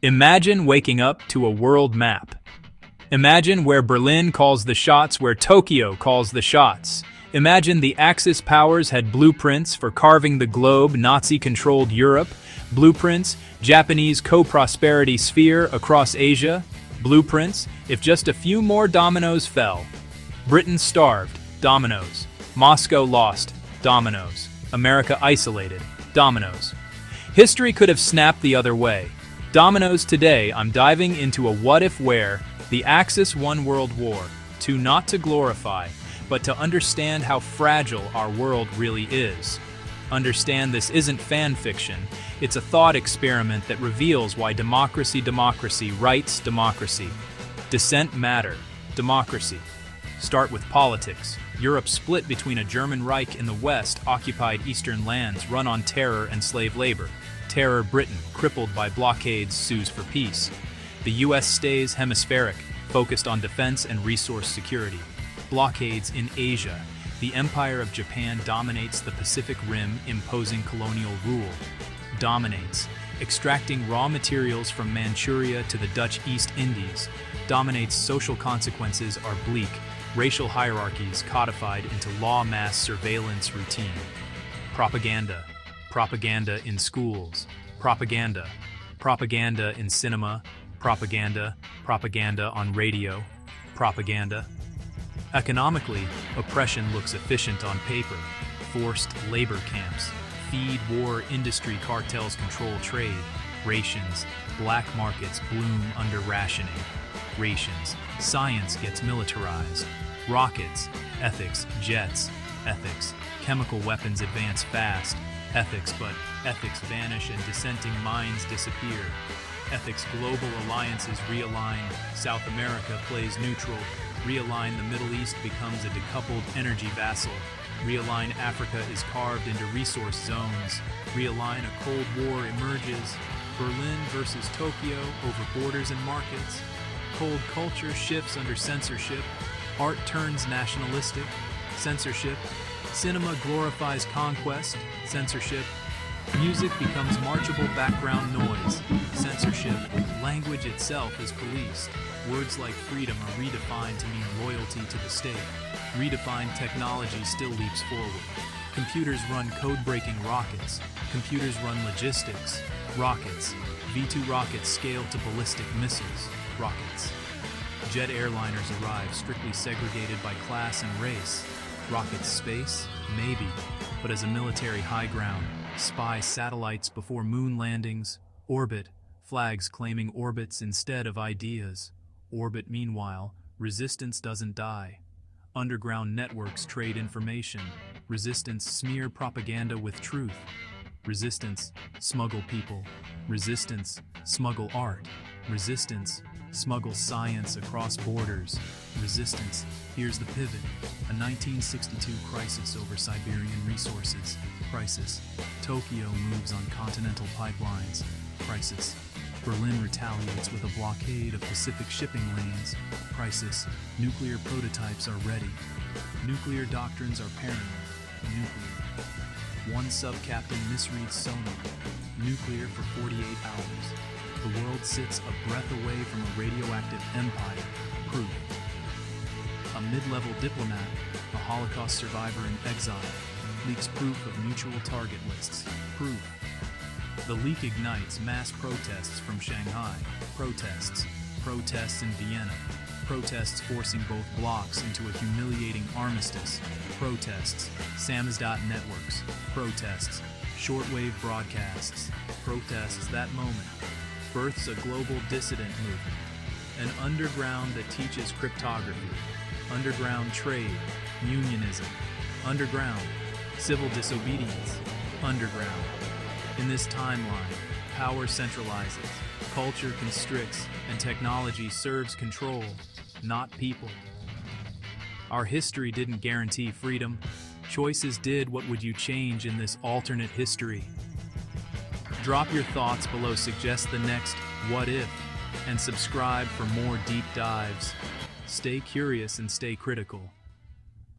Imagine waking up to a world map. Imagine where Berlin calls the shots, where Tokyo calls the shots. Imagine the Axis powers had blueprints for carving the globe, Nazi-controlled Europe, blueprints, Japanese co-prosperity sphere across Asia, blueprints, if just a few more dominoes fell. Britain starved, dominoes. Moscow lost, dominoes. America isolated, dominoes. History could have snapped the other way. Dominoes today, I'm diving into a what-if where the Axis won World War II, not to glorify, but to understand how fragile our world really is. Understand this isn't fan fiction, it's a thought experiment that reveals why democracy, rights, democracy. Dissent matter, democracy. Start with politics. Europe split between a German Reich in the West, occupied eastern lands run on terror and slave labor. Terror Britain, crippled by blockades, sues for peace. The US stays hemispheric, focused on defense and resource security. Blockades in Asia. The Empire of Japan dominates the Pacific Rim, imposing colonial rule. Dominates, extracting raw materials from Manchuria to the Dutch East Indies. Dominates, social consequences are bleak, racial hierarchies codified into law, mass surveillance routine. Propaganda. Propaganda in schools. Propaganda. Propaganda in cinema. Propaganda. Propaganda on radio. Propaganda. Economically, oppression looks efficient on paper. Forced labor camps. Feed war industry cartels control trade. Rations. Black markets bloom under rationing. Rations. Science gets militarized. Rockets. Ethics. Jets. Ethics. Chemical weapons advance fast. Ethics, but ethics vanish and dissenting minds disappear. Ethics global alliances realign. South America plays neutral. Realign the Middle East becomes a decoupled energy vassal. Realign Africa is carved into resource zones. Realign a Cold War emerges. Berlin versus Tokyo over borders and markets. Cold culture shifts under censorship. Art turns nationalistic. Censorship. Cinema glorifies conquest. Censorship. Music becomes marchable background noise. Censorship. Language itself is policed. Words like freedom are redefined to mean loyalty to the state. Redefined technology still leaps forward. Computers run code-breaking rockets. Computers run logistics. Rockets. V-2 rockets scale to ballistic missiles. Rockets. Jet airliners arrive strictly segregated by class and race. Rockets space? Maybe. But as a military high ground, spy satellites before moon landings. Orbit. Flags claiming orbits instead of ideas. Orbit meanwhile, resistance doesn't die. Underground networks trade information. Resistance smear propaganda with truth. Resistance smuggle people. Resistance smuggle art. Resistance smuggle science across borders. Resistance, here's the pivot. A 1962 crisis over Siberian resources. Crisis. Tokyo moves on continental pipelines. Crisis. Berlin retaliates with a blockade of Pacific shipping lanes. Crisis. Nuclear prototypes are ready. Nuclear doctrines are paranoid. Nuclear. One sub-captain misreads sonar. Nuclear for 48 hours. The world sits a breath away from a radioactive empire. Proof. A mid-level diplomat, a Holocaust survivor in exile, leaks proof of mutual target lists. Proof. The leak ignites mass protests from Shanghai. Protests. Protests in Vienna. Protests forcing both blocs into a humiliating armistice. Protests. Samsdot networks. Protests. Shortwave broadcasts. Protests. That moment births a global dissident movement. An underground that teaches cryptography. Underground trade. Unionism. Underground. Civil disobedience. Underground. In this timeline, power centralizes, culture constricts, and technology serves control, not people. Our history didn't guarantee freedom. Choices did. What would you change in this alternate history? Drop your thoughts below, suggest the next what if, and subscribe for more deep dives. Stay curious and stay critical.